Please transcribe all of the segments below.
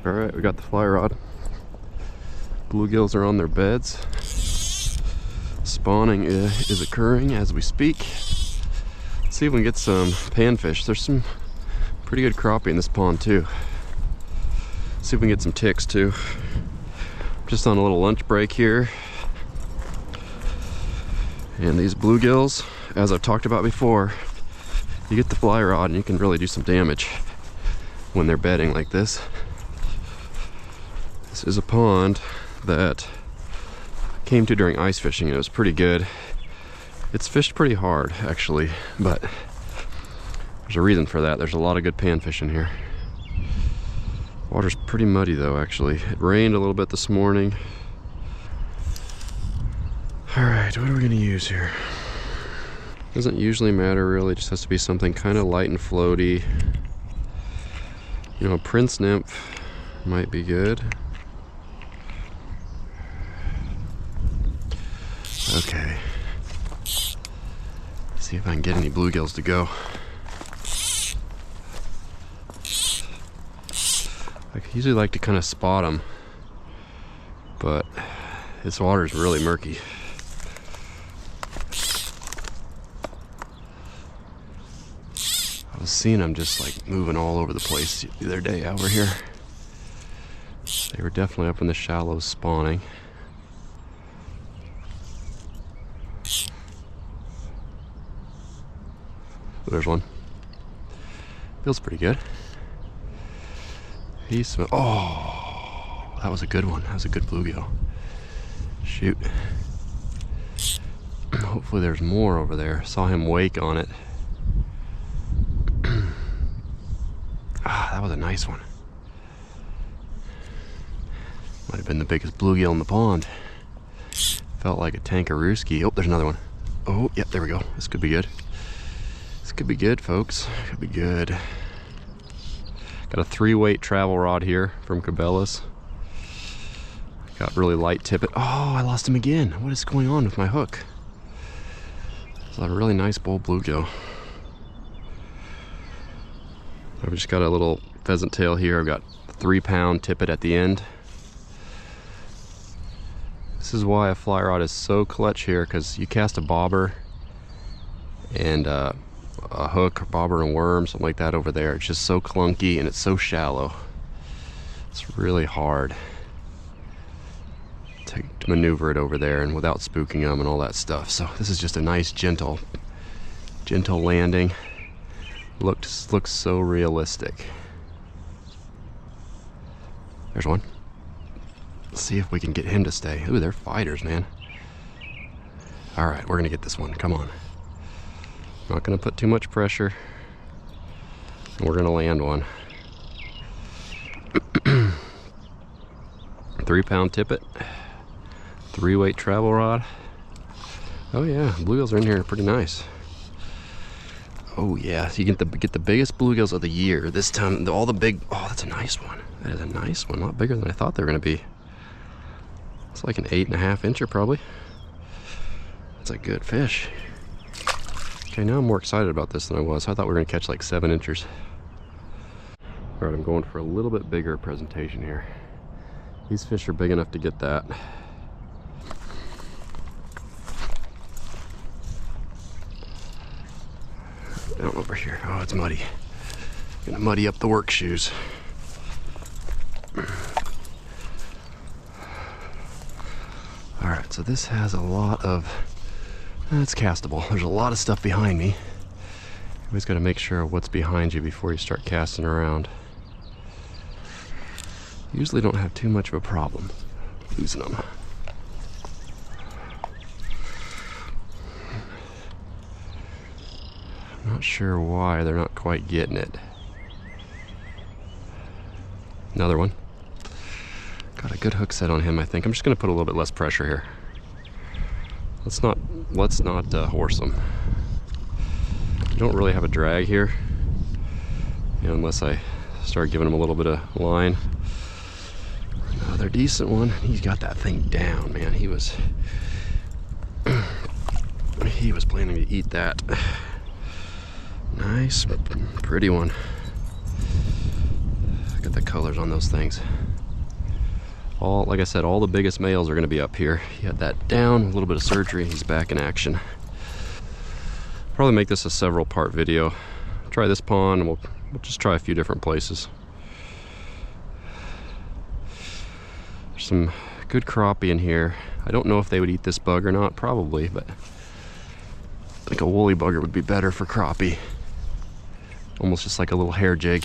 Alright, we got the fly rod. Bluegills are on their beds. Spawning is occurring as we speak. Let's see if we can get some panfish. There's some pretty good crappie in this pond too. Let's see if we can get some ticks too. Just on a little lunch break here. And these bluegills, as I've talked about before, you get the fly rod and you can really do some damage when they're bedding like this. This is a pond that I came to during ice fishing and it was pretty good. It's fished pretty hard actually, but there's a reason for that. There's a lot of good panfish in here. Water's pretty muddy though actually. It rained a little bit this morning. Alright, what are we gonna use here? Doesn't usually matter really, it just has to be something kind of light and floaty. You know, a prince nymph might be good. Okay. See if I can get any bluegills to go. I usually like to kind of spot them, but this water is really murky. I was seeing them just like moving all over the place the other day over here. They were definitely up in the shallows spawning. There's one. Feels pretty good. Oh, that was a good one. That was a good bluegill. Shoot. Hopefully there's more over there. Saw him wake on it. Ah, that was a nice one. Might have been the biggest bluegill in the pond. Felt like a tankarooski. Oh, there's another one. Oh, yep, there we go. This could be good. This could be good, folks. Could be good. Got a 3-weight travel rod here from Cabela's. Got really light tippet. Oh, I lost him again. What is going on with my hook? It's a really nice bull bluegill. I've just got a little pheasant tail here. I've got a 3-pound tippet at the end. This is why a fly rod is so clutch here, because you cast a bobber and a hook, bobber and worm, something like that over there. It's just so clunky and it's so shallow. It's really hard to maneuver it over there and without spooking them and all that stuff. So this is just a nice gentle landing. Looks so realistic. There's one. Let's see if we can get him to stay. Ooh, they're fighters, man. All right, we're gonna get this one. Come on. Not gonna put too much pressure. And we're gonna land one. 3-pound tippet. 3-weight travel rod. Oh yeah, bluegills are in here pretty nice. Oh yeah, so you get the biggest bluegills of the year. This time, all the big, oh, that's a nice one. That is a nice one, a lot bigger than I thought they were gonna be. It's like an 8.5 incher probably. That's a good fish. Okay, now I'm more excited about this than I was. I thought we were gonna catch like 7 inchers. All right, I'm going for a little bit bigger presentation here. These fish are big enough to get that. Down over here. Oh, it's muddy. Gonna muddy up the work shoes. All right, so this has a lot of, it's castable. There's a lot of stuff behind me. You always gotta make sure what's behind you before you start casting around. Usually don't have too much of a problem losing them. Not sure why they're not quite getting it. Another one. Got a good hook set on him, I think. I'm just gonna put a little bit less pressure here. Let's not horse them. You don't really have a drag here, you know, unless I start giving them a little bit of line. Another decent one. He's got that thing down, man. He was planning to eat that. Nice, pretty one. Look at the colors on those things. All, like I said, all the biggest males are going to be up here. He had that down, a little bit of surgery, he's back in action. Probably make this a several part video. Try this pond and we'll just try a few different places. There's some good crappie in here. I don't know if they would eat this bug or not, probably, but I think a woolly bugger would be better for crappie. Almost just like a little hair jig.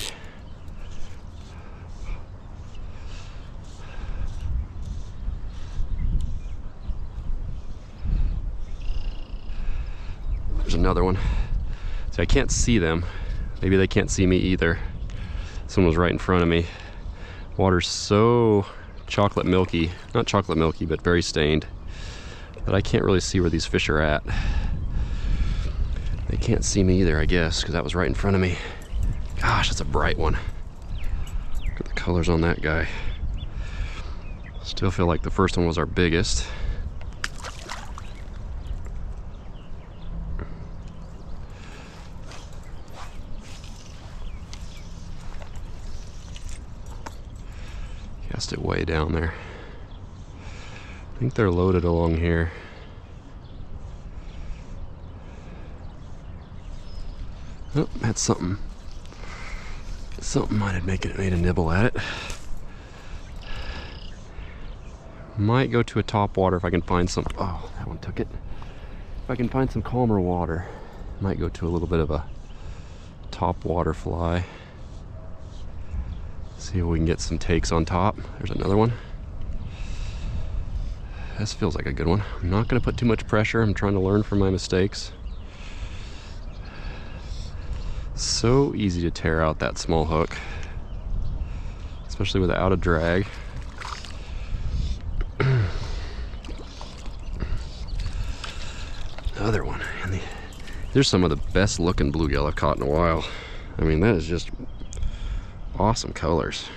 There's another one. See, I can't see them. Maybe they can't see me either. This one was right in front of me. Water's so chocolate milky, not chocolate milky, but very stained, that I can't really see where these fish are at. They can't see me either, I guess, because that was right in front of me. Gosh, that's a bright one. Look at the colors on that guy. Still feel like the first one was our biggest. Cast it way down there. I think they're loaded along here. Oh, that's something. Something might have made a nibble at it. Might go to a top water if I can find some. Oh, that one took it. If I can find some calmer water, might go to a little bit of a top water fly. See if we can get some takes on top. There's another one. This feels like a good one. I'm not going to put too much pressure. I'm trying to learn from my mistakes. So easy to tear out that small hook, especially without a drag. Another one. And there's some of the best looking bluegill I've caught in a while. I mean, that is just awesome colors.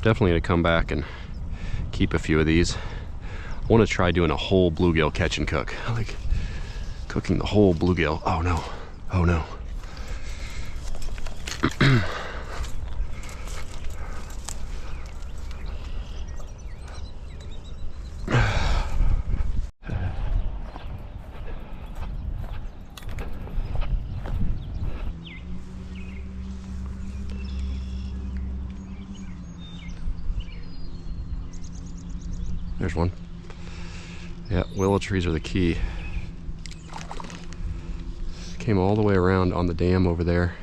Definitely gonna come back and keep a few of these. I want to try doing a whole bluegill catch and cook. Like cooking the whole bluegill. Oh no. Oh no. There's one. Yeah, willow trees are the key. Came all the way around on the dam over there.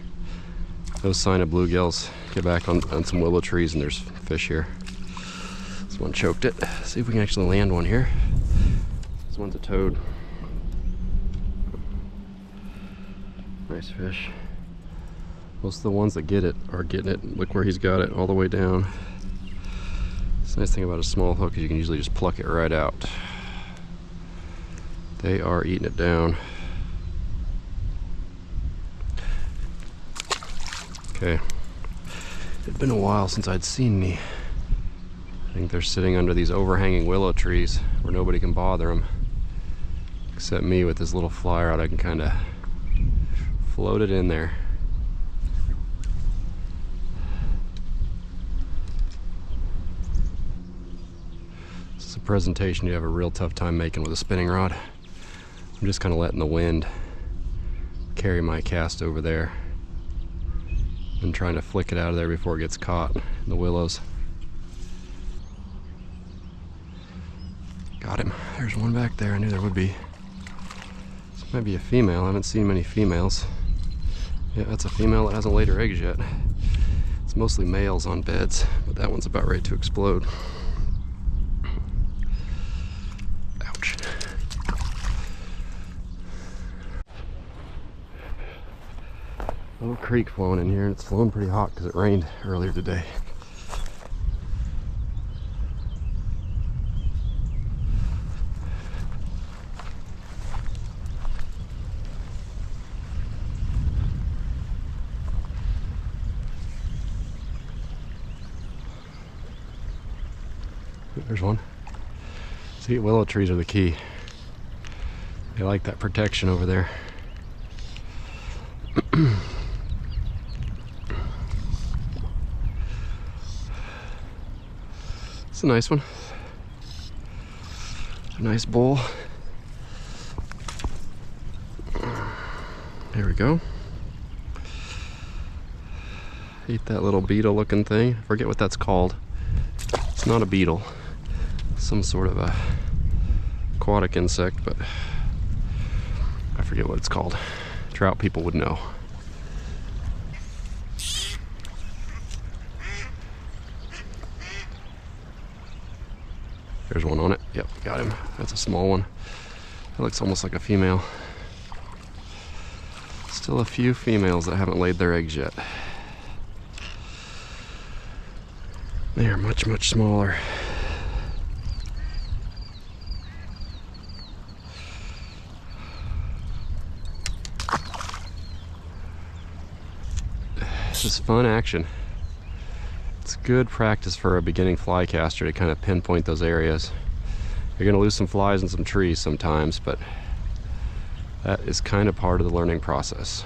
No sign of bluegills. Get back on some willow trees and there's fish here. This one choked it. See if we can actually land one here. This one's a toad. Nice fish. Most of the ones that get it are getting it. Look where he's got it all the way down. The nice thing about a small hook is you can usually just pluck it right out. They are eating it down. Okay. It'd been a while since I'd seen any. I think they're sitting under these overhanging willow trees where nobody can bother them. Except me with this little fly rod, I can kind of float it in there. This is a presentation you have a real tough time making with a spinning rod. I'm just kind of letting the wind carry my cast over there and trying to flick it out of there before it gets caught in the willows. Got him. There's one back there. I knew there would be. This might be a female. I haven't seen many females. Yeah, that's a female that hasn't laid her eggs yet. It's mostly males on beds, but that one's about ready to explode. Ouch. Little creek flowing in here, and it's flowing pretty hot because it rained earlier today. There's one. See, willow trees are the key. They like that protection over there. It's a nice one. A nice bowl. There we go. Eat that little beetle looking thing. I forget what that's called. It's not a beetle. Some sort of a aquatic insect, but I forget what it's called. Trout people would know. There's one on it. Yep, got him. That's a small one. That looks almost like a female. Still a few females that haven't laid their eggs yet. They are much, much smaller. This is fun action. It's good practice for a beginning fly caster to kind of pinpoint those areas. You're going to lose some flies in some trees sometimes, but that is kind of part of the learning process.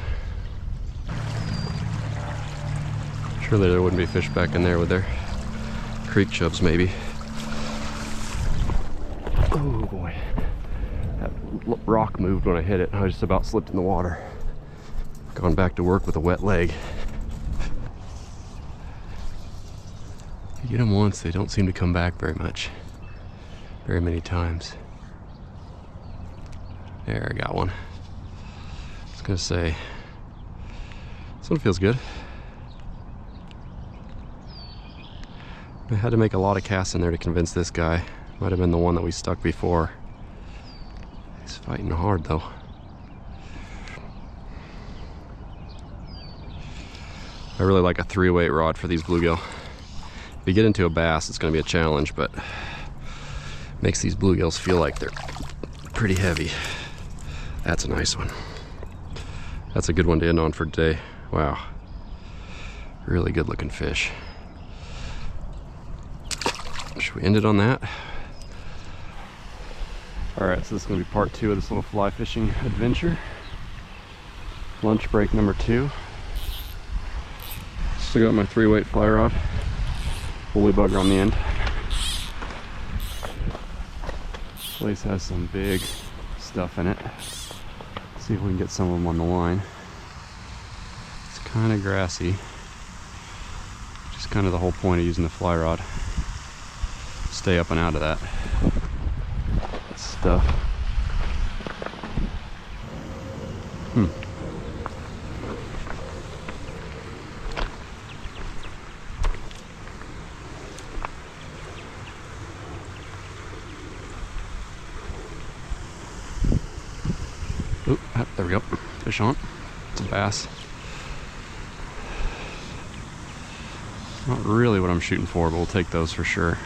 Surely there wouldn't be fish back in there, would there? Creek chubs, maybe. Oh boy. That rock moved when I hit it. I just about slipped in the water. Gone back to work with a wet leg. You get them once, they don't seem to come back very many times. There, I got one. I was gonna say, this one feels good. I had to make a lot of casts in there to convince this guy. Might have been the one that we stuck before. He's fighting hard though. I really like a 3-weight rod for these bluegill. If you get into a bass, it's going to be a challenge, but makes these bluegills feel like they're pretty heavy. That's a nice one. That's a good one to end on for today. Wow. Really good looking fish. Should we end it on that? Alright, so this is going to be part 2 of this little fly fishing adventure. Lunch break number 2. Still got my 3-weight fly rod. Woolly bugger on the end. This place has some big stuff in it. Let's see if we can get some of them on the line. It's kind of grassy, which is kind of the whole point of using the fly rod. Stay up and out of that stuff. Oop, there we go. Fish on. It's a bass. Not really what I'm shooting for, but we'll take those for sure.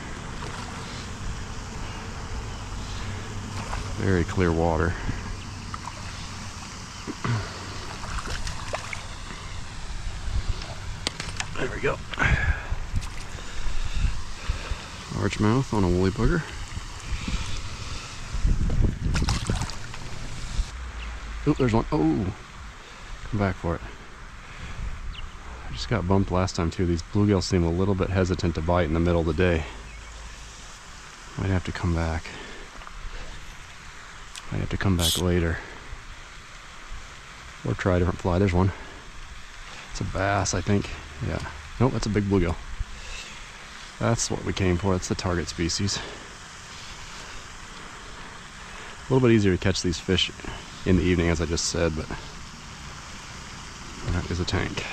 Very clear water. There we go. Largemouth on a woolly bugger. Oh, there's one. Oh, come back for it. I just got bumped last time too. These bluegills seem a little bit hesitant to bite in the middle of the day. Might have to come back. I have to come back later. Or try a different fly. There's one. It's a bass, I think. Yeah. Nope, that's a big bluegill. That's what we came for. That's the target species. A little bit easier to catch these fish in the evening, as I just said, but that is a tank.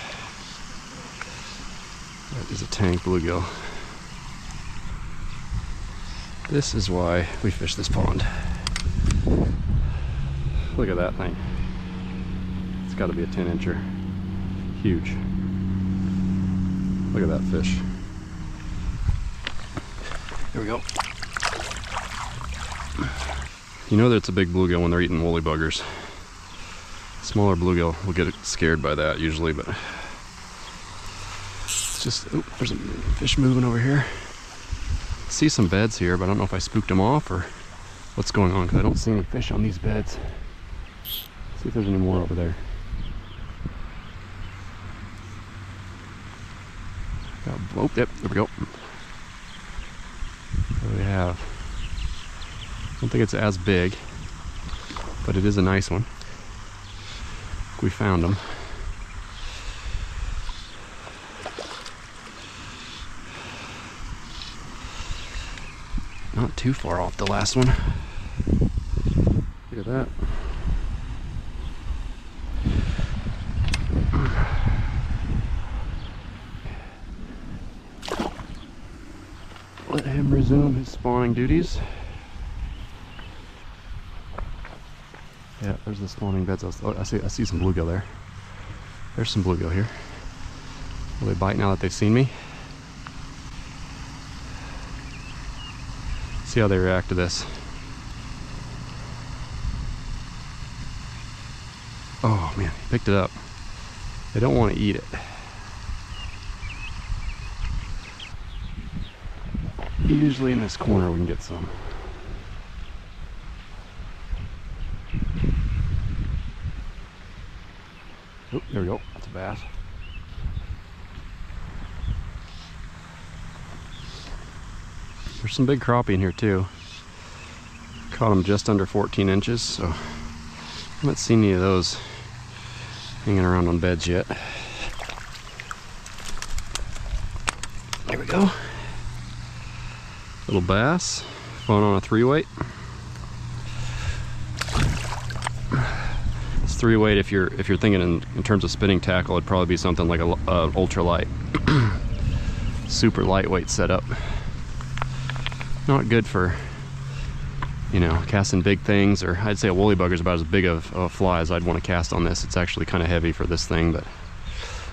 That is a tank bluegill. This is why we fish this pond. Look at that thing. It's got to be a 10-incher. Huge. Look at that fish. Here we go. You know that it's a big bluegill when they're eating woolly buggers. Smaller bluegill will get scared by that usually, but it's just, oh, there's a fish moving over here. See some beds here, but I don't know if I spooked them off or what's going on, because I don't see any fish on these beds. Let's see if there's any more over there. Oh, yep, there we go. we have? I don't think it's as big, but it is a nice one. We found them. Not too far off the last one. Look at that. Let him resume his spawning duties. Yeah, there's the spawning beds. I see some bluegill there. There's some bluegill here. Will they bite now that they've seen me? See how they react to this. Oh man, he picked it up. They don't want to eat it. Usually in this corner we can get some. Oh, there we go. That's a bass. There's some big crappie in here too. Caught them just under 14 inches, so I haven't seen any of those hanging around on beds yet. There we go. Little bass, fun on a 3-weight. It's 3-weight. If you're thinking in terms of spinning tackle, it'd probably be something like a ultralight, super lightweight setup. Not good for, you know, casting big things, or I'd say a woolly bugger is about as big of a fly as I'd want to cast on this. It's actually kind of heavy for this thing, but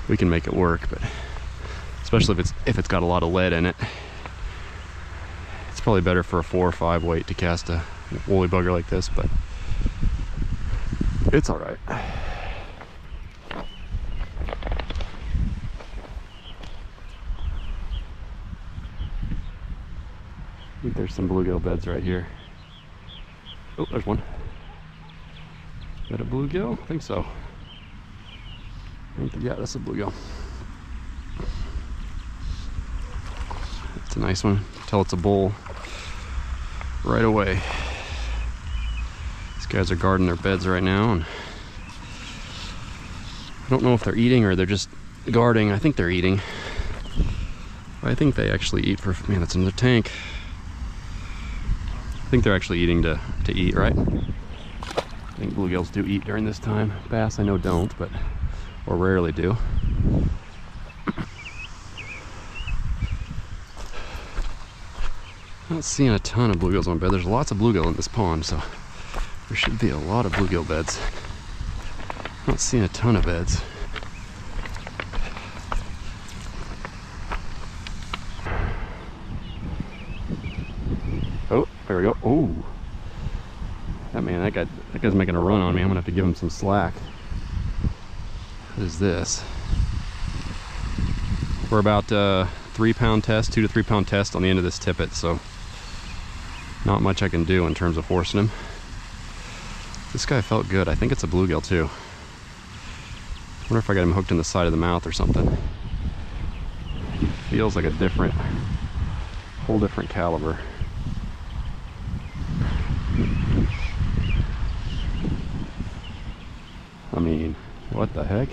we can make it work. But especially if it's got a lot of lead in it. It's probably better for a 4 or 5 weight to cast a woolly bugger like this, but it's all right. I think there's some bluegill beds right here. Oh, there's one. Is that a bluegill? I think so. Yeah, that's a bluegill. It's a nice one. Tell it's a bull right away. These guys are guarding their beds right now, and I don't know if they're eating or they're just guarding. I think they're eating. I think they actually eat for, man, that's another tank. I think they're actually eating to eat, right? I think bluegills do eat during this time. Bass I know don't, but, or rarely do. I'm not seeing a ton of bluegills on bed. There's lots of bluegill in this pond, so there should be a lot of bluegill beds. I'm not seeing a ton of beds. Oh, there we go. Oh, that guy's making a run on me. I'm gonna have to give him some slack. What is this? We're about 3 pound test, 2 to 3 pound test on the end of this tippet, so not much I can do in terms of forcing him. This guy felt good. I think it's a bluegill too. I wonder if I got him hooked in the side of the mouth or something. Feels like a whole different caliber. I mean, what the heck?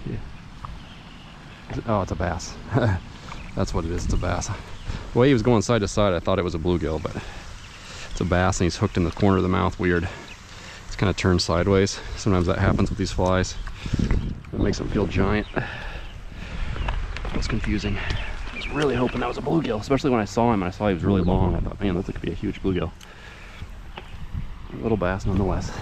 Oh, it's a bass. That's what it is, it's a bass. The way he was going side to side, I thought it was a bluegill, but it's a bass and he's hooked in the corner of the mouth weird. It's kind of turned sideways. Sometimes that happens with these flies. It makes them feel giant. It was confusing. I was really hoping that was a bluegill, especially when I saw him and I saw he was really long. I thought, man, this could be a huge bluegill. A little bass nonetheless.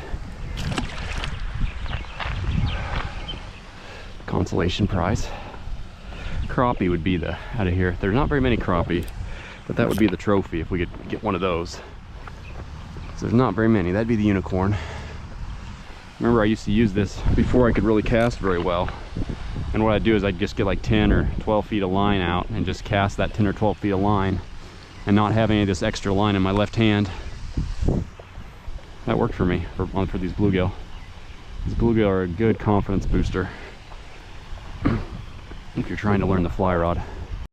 Consolation prize. Crappie would be the out of here. There's not very many crappie, but that would be the trophy if we could get one of those. So there's not very many. That'd be the unicorn. Remember, I used to use this before I could really cast very well. And what I'd do is I'd just get like 10 or 12 feet of line out and just cast that 10 or 12 feet of line and not have any of this extra line in my left hand. That worked for me for these bluegill. These bluegill are a good confidence booster if you're trying to learn the fly rod.